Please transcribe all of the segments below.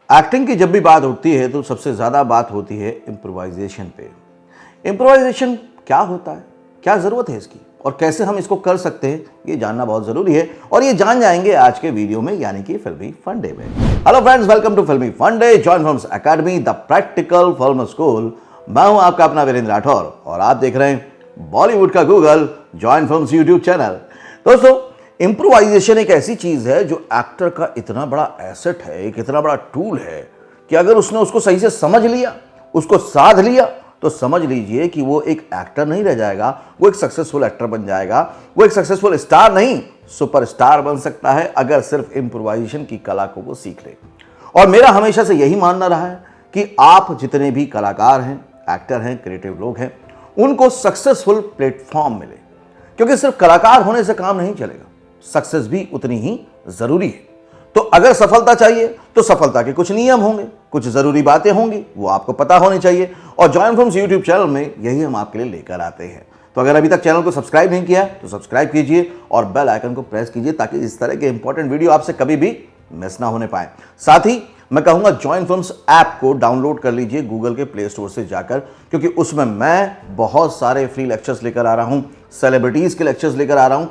Acting की जब भी बात उठती है तो सबसे ज़्यादा बात होती है इम्प्रोवाइजेशन पे। इम्प्रोवाइजेशन क्या होता है, क्या ज़रूरत है इसकी और कैसे हम इसको कर सकते हैं, ये जानना बहुत ज़रूरी है और ये जान जाएंगे आज के वीडियो में, यानी कि फिल्मी फन डे में। Hello friends, welcome to Filmy Fun Day, join Films Academy, the practical film school. मैं हूं आपका अपना वीरेंद्र राठौर और आप देख रहे हैं बॉलीवुड का Google, join films YouTube channel. दोस्तों, इम्प्रोवाइजेशन एक ऐसी चीज है जो एक्टर का इतना बड़ा एसेट है, एक इतना बड़ा टूल है कि अगर उसने उसको सही से समझ लिया, उसको साध लिया, तो समझ लीजिए कि वो एक एक्टर नहीं रह जाएगा, वो एक सक्सेसफुल एक्टर बन जाएगा। वो एक सक्सेसफुल स्टार नहीं, सुपरस्टार बन सकता है अगर सिर्फ इम्प्रोवाइजेशन की कला को वो सीख ले। और मेरा हमेशा से यही मानना रहा है कि आप जितने भी कलाकार हैं, एक्टर हैं, क्रिएटिव लोग हैं, उनको सक्सेसफुल प्लेटफॉर्म मिले, क्योंकि सिर्फ कलाकार होने से काम नहीं चलेगा, सक्सेस भी उतनी ही जरूरी है। तो अगर सफलता चाहिए तो सफलता के कुछ नियम होंगे, कुछ जरूरी बातें होंगी, वो आपको पता होनी चाहिए। और जॉइन फिल्म्स यूट्यूब चैनल में यही हम आपके लिए लेकर आते हैं। तो अगर अभी तक चैनल को सब्सक्राइब नहीं किया है तो सब्सक्राइब कीजिए और बेल आइकन को प्रेस कीजिए ताकि इस तरह के इंपॉर्टेंट वीडियो आपसे कभी भी मिस ना होने पाए। साथ ही मैं कहूंगा जॉइन फिल्म्स ऐप को डाउनलोड कर लीजिए गूगल के प्ले स्टोर से जाकर, क्योंकि उसमें मैं बहुत सारे फ्री लेक्चर्स लेकर आ रहा हूं, सेलिब्रिटीज के लेक्चर्स लेकर आ रहा हूं,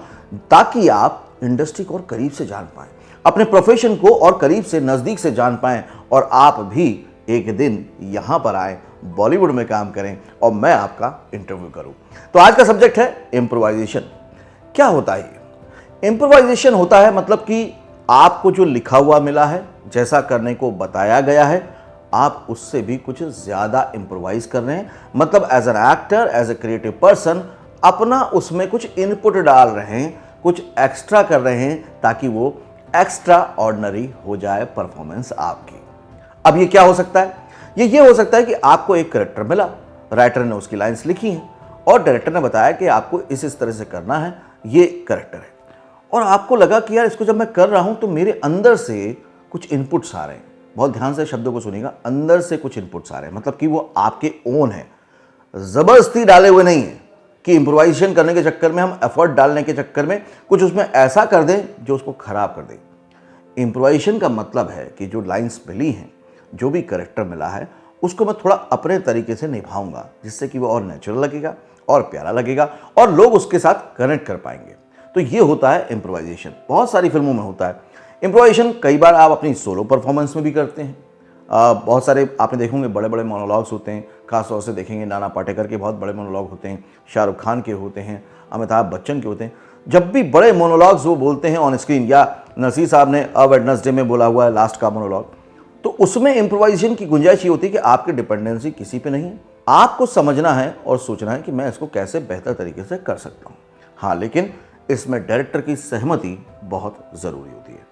ताकि आप इंडस्ट्री को और करीब से जान पाएं, अपने प्रोफेशन को और करीब से, नजदीक से जान पाएं और आप भी एक दिन यहां पर आए, बॉलीवुड में काम करें और मैं आपका इंटरव्यू करूं। तो आज का सब्जेक्ट है इम्प्रोवाइजेशन। क्या होता है ये? इम्प्रोवाइजेशन होता है मतलब कि आपको जो लिखा हुआ मिला है, जैसा करने को बताया गया है, आप उससे भी कुछ ज्यादा इम्प्रोवाइज कर रहे हैं। मतलब as an actor, as a creative person, अपना उसमें कुछ इनपुट डाल रहे हैं, कुछ एक्स्ट्रा कर रहे हैं ताकि वो एक्स्ट्रा ऑर्डिनरी हो जाए परफॉर्मेंस आपकी। अब ये क्या हो सकता है? ये हो सकता है कि आपको एक कैरेक्टर मिला, राइटर ने उसकी लाइंस लिखी हैं और डायरेक्टर ने बताया कि आपको इस तरह से करना है, ये कैरेक्टर है, और आपको लगा कि यार इसको जब मैं कर रहा हूं तो मेरे अंदर से कुछ इनपुट्स आ रहे हैं। बहुत ध्यान से शब्दों को सुनिएगा, अंदर से कुछ इनपुट्स आ रहे हैं, मतलब कि वो आपके ओन है, जबरदस्ती डाले हुए नहीं है कि इम्प्रोवाइजेशन करने के चक्कर में, हम एफर्ट डालने के चक्कर में कुछ उसमें ऐसा कर दें जो उसको खराब कर दे। इम्प्रोवाइजेशन का मतलब है कि जो लाइंस मिली हैं, जो भी कैरेक्टर मिला है, उसको मैं थोड़ा अपने तरीके से निभाऊंगा, जिससे कि वो और नेचुरल लगेगा और प्यारा लगेगा और लोग उसके साथ कनेक्ट कर पाएंगे। तो ये होता है इम्प्रोवाइजेशन। बहुत सारी फिल्मों में होता है इम्प्रोवाइजेशन। कई बार आप अपनी सोलो परफॉर्मेंस में भी करते हैं। बहुत सारे आपने देखोगे बड़े बड़े मोनोलॉग्स होते हैं, खासतौर से देखेंगे नाना पाटेकर के बहुत बड़े मोनोलॉग होते हैं, शाहरुख खान के होते हैं, अमिताभ बच्चन के होते हैं। जब भी बड़े मोनोलॉग्स वो बोलते हैं ऑन स्क्रीन, या नरसी साहब ने अ वेडनेसडे में बोला हुआ है लास्ट का मोनोलॉग, तो उसमें इम्प्रोवाइजेशन की गुंजाइश ये होती है कि आपकी डिपेंडेंसी किसी पे नहीं है, आपको समझना है और सोचना है कि मैं इसको कैसे बेहतर तरीके से कर सकता हूँ। हाँ, लेकिन इसमें डायरेक्टर की सहमति बहुत ज़रूरी होती है।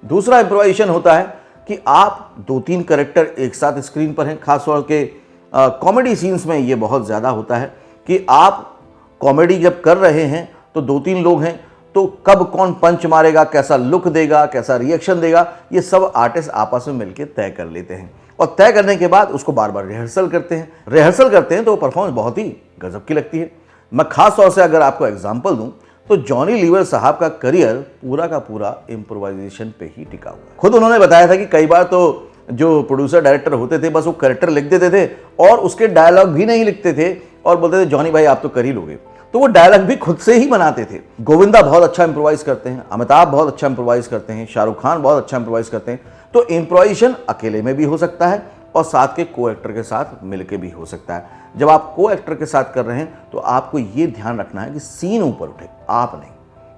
दूसरा इम्प्रोवाइजेशन होता है कि आप 2-3 कैरेक्टर एक साथ स्क्रीन पर हैं। खासतौर के कॉमेडी सीन्स में ये बहुत ज़्यादा होता है कि आप कॉमेडी जब कर रहे हैं तो 2-3 लोग हैं, तो कब कौन पंच मारेगा, कैसा लुक देगा, कैसा रिएक्शन देगा, ये सब आर्टिस्ट आपस में मिलकर तय कर लेते हैं और तय करने के बाद उसको बार बार रिहर्सल करते हैं तो परफॉर्मेंस बहुत ही गजब की लगती है। मैं खास तौर से अगर आपको एग्जाम्पल दूं तो जॉनी लीवर साहब का करियर पूरा का पूरा इम्प्रोवाइजेशन पे ही टिका हुआ है। खुद उन्होंने बताया था कि कई बार तो जो प्रोड्यूसर डायरेक्टर होते थे बस वो कैरेक्टर लिख देते थे और उसके डायलॉग भी नहीं लिखते थे और बोलते थे जॉनी भाई आप तो कर ही लोगे, तो वो डायलॉग भी खुद से ही बनाते थे। गोविंदा बहुत अच्छा इंप्रोवाइज करते हैं, अमिताभ बहुत अच्छा इंप्रोवाइज करते हैं, शाहरुख खान बहुत अच्छा इंप्रोवाइज करते हैं। तो इम्प्रोवाइजेशन अकेले में भी हो सकता है और साथ के को एक्टर के साथ मिलकर भी हो सकता है। जब आप को एक्टर के साथ कर रहे हैं तो आपको ये ध्यान रखना है कि सीन ऊपर उठे, आप नहीं,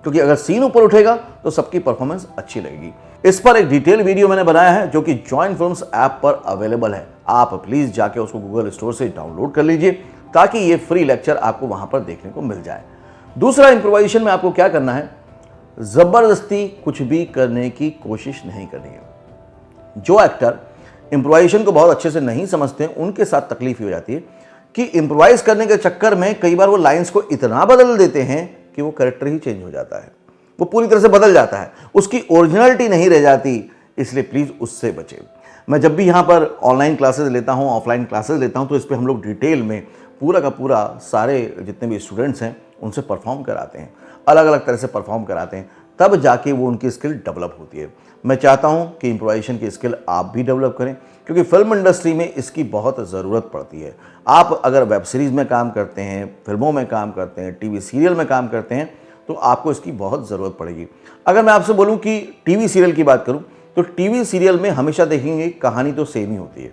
क्योंकि अगर सीन ऊपर उठेगा तो सबकी परफॉर्मेंस अच्छी लगेगी। इस पर एक डिटेल वीडियो मैंने बनाया है जो कि जॉइन फिल्म्स ऐप पर अवेलेबल है। आप प्लीज जाके उसको गूगल स्टोर से डाउनलोड कर लीजिए ताकि ये फ्री लेक्चर आपको वहां पर देखने को मिल जाए। दूसरा, इम्प्रोवाइजेशन में आपको क्या करना है? जबरदस्ती कुछ भी करने की कोशिश नहीं करनी है। जो एक्टर इम्प्रोवाइजेशन को बहुत अच्छे से नहीं समझते हैं, उनके साथ तकलीफ हो जाती है कि इम्प्रोवाइज करने के चक्कर में कई बार वो लाइंस को इतना बदल देते हैं कि वो कैरेक्टर ही चेंज हो जाता है, वो पूरी तरह से बदल जाता है, उसकी ओरिजिनलिटी नहीं रह जाती। इसलिए प्लीज़ उससे बचें। मैं जब भी यहाँ पर ऑनलाइन क्लासेस लेता हूँ, ऑफलाइन क्लासेस लेता हूँ, तो इस पर हम लोग डिटेल में पूरा का पूरा सारे जितने भी स्टूडेंट्स हैं उनसे परफॉर्म कराते हैं, अलग अलग तरह से परफॉर्म कराते हैं तब जाके वो उनकी स्किल डेवलप होती है। मैं चाहता हूँ कि इम्प्रोवाइजेशन की स्किल आप भी डेवलप करें, क्योंकि फिल्म इंडस्ट्री में इसकी बहुत ज़रूरत पड़ती है। आप अगर वेब सीरीज़ में काम करते हैं, फिल्मों में काम करते हैं, टीवी सीरियल में काम करते हैं, तो आपको इसकी बहुत ज़रूरत पड़ेगी। अगर मैं आपसे बोलूँ कि टीवी सीरियल की बात करूँ, तो टीवी सीरियल में हमेशा देखेंगे कहानी तो सेम ही होती है,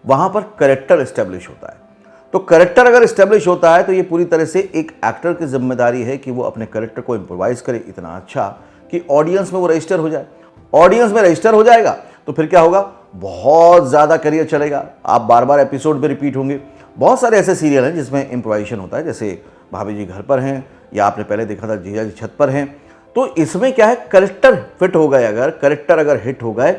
वहाँ पर कैरेक्टर इस्टेब्लिश होता है। तो कैरेक्टर अगर इस्टेब्लिश होता है तो ये पूरी तरह से एक एक्टर की जिम्मेदारी है कि वो अपने कैरेक्टर को इम्प्रोवाइज करे इतना अच्छा कि ऑडियंस में वो रजिस्टर हो जाए। ऑडियंस में रजिस्टर हो जाएगा तो फिर क्या होगा, बहुत ज़्यादा करियर चलेगा, आप बार बार एपिसोड में रिपीट होंगे। बहुत सारे ऐसे सीरियल हैं जिसमें इम्प्रोवाइजेशन होता है, जैसे भाभी जी घर पर हैं, या आपने पहले देखा था जीजा जी छत पर हैं। तो इसमें क्या है, कैरेक्टर फिट हो गए, अगर कैरेक्टर अगर हिट हो गए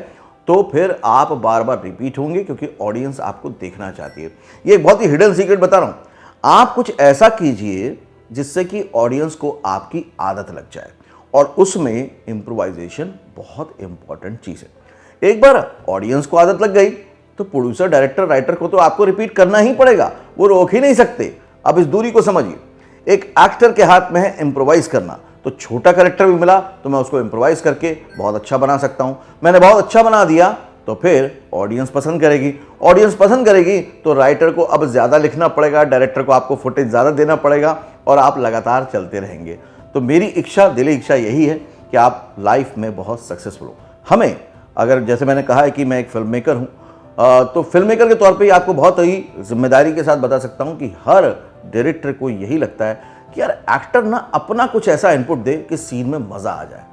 तो फिर आप बार बार रिपीट होंगे, क्योंकि ऑडियंस आपको देखना चाहती है। ये एक बहुत ही हिडन सीक्रेट बता रहा हूँ, आप कुछ ऐसा कीजिए जिससे कि ऑडियंस को आपकी आदत लग जाए, और उसमें इम्प्रोवाइजेशन बहुत इंपॉर्टेंट चीज़ है। एक बार ऑडियंस को आदत लग गई तो प्रोड्यूसर, डायरेक्टर, राइटर को तो आपको रिपीट करना ही पड़ेगा, वो रोक ही नहीं सकते। अब इस दूरी को समझिए, एक एक्टर के हाथ में है इम्प्रोवाइज करना, तो छोटा कैरेक्टर भी मिला तो मैं उसको इम्प्रोवाइज करके बहुत अच्छा बना सकता हूं। मैंने बहुत अच्छा बना दिया तो फिर ऑडियंस पसंद करेगी, ऑडियंस पसंद करेगी तो राइटर को अब ज़्यादा लिखना पड़ेगा, डायरेक्टर को आपको फुटेज ज़्यादा देना पड़ेगा, और आप लगातार चलते रहेंगे। तो मेरी इच्छा, दिली इच्छा यही है कि आप लाइफ में बहुत सक्सेसफुल हो। हमें, अगर जैसे मैंने कहा है कि मैं एक फिल्म मेकर हूँ, तो फिल्म मेकर के तौर पे आपको बहुत ही जिम्मेदारी के साथ बता सकता हूँ कि हर डायरेक्टर को यही लगता है कि यार एक्टर ना अपना कुछ ऐसा इनपुट दे कि सीन में मज़ा आ जाए।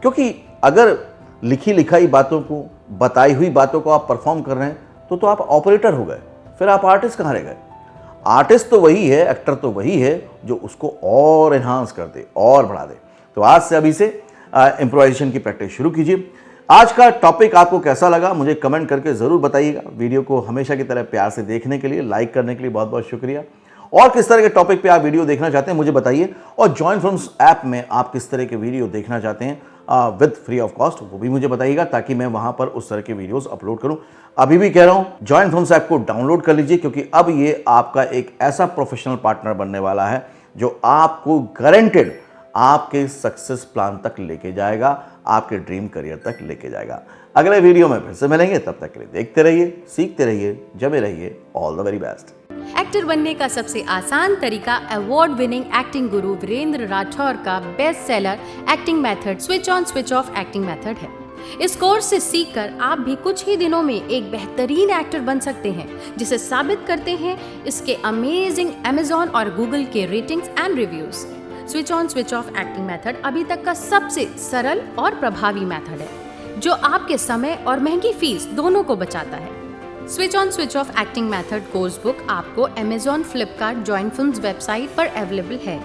क्योंकि अगर लिखी लिखाई बातों को, बताई हुई बातों को आप परफॉर्म कर रहे हैं तो आप ऑपरेटर हो गए, फिर आप आर्टिस्ट कहाँ रह गए। आर्टिस्ट तो वही है, एक्टर तो वही है जो उसको और एनहांस कर दे और बढ़ा दे। तो आज से, अभी से इम्प्रोवाइजेशन की प्रैक्टिस शुरू कीजिए। आज का टॉपिक आपको कैसा लगा मुझे कमेंट करके ज़रूर बताइएगा। वीडियो को हमेशा की तरह प्यार से देखने के लिए, लाइक करने के लिए बहुत बहुत शुक्रिया। और किस तरह के टॉपिक पे आप वीडियो देखना चाहते हैं मुझे बताइए, और जॉइन फिल्म्स ऐप में आप किस तरह के वीडियो देखना चाहते हैं विद फ्री ऑफ कॉस्ट, वो भी मुझे बताइएगा, ताकि मैं वहां पर उस तरह के वीडियोस अपलोड करूं। अभी भी कह रहा हूं, जॉइन फिल्म्स ऐप को डाउनलोड कर लीजिए, क्योंकि अब ये आपका एक ऐसा प्रोफेशनल पार्टनर बनने वाला है जो आपको गारंटेड आपके सक्सेस प्लान तक लेके जाएगा, आपके ड्रीम करियर तक लेके जाएगा। अगले वीडियो में फिर से मिलेंगे, तब तक के लिए देखते रहिए, सीखते रहिए, जमे रहिए। All the very best. Actor बनने का सबसे आसान तरीका अवार्ड विनिंग एक्टिंग गुरु वीरेंद्र राठौर का best seller acting method switch on switch off acting method है। इस कोर्स से सीखकर आप भी कुछ ही दिनों में एक बेहतरीन एक्टर बन सकते हैं, जिसे साबित करते हैं इसके अमेजिंग Amazon और Google के ratings and reviews. Switch on switch off acting method अभी तक का सबसे सरल और प्रभावी मेथड है, जो आपके समय और महंगी फीस दोनों को बचाता है। Switch on switch off acting method course book आपको Amazon, Flipkart, join films website पर अवेलेबल है।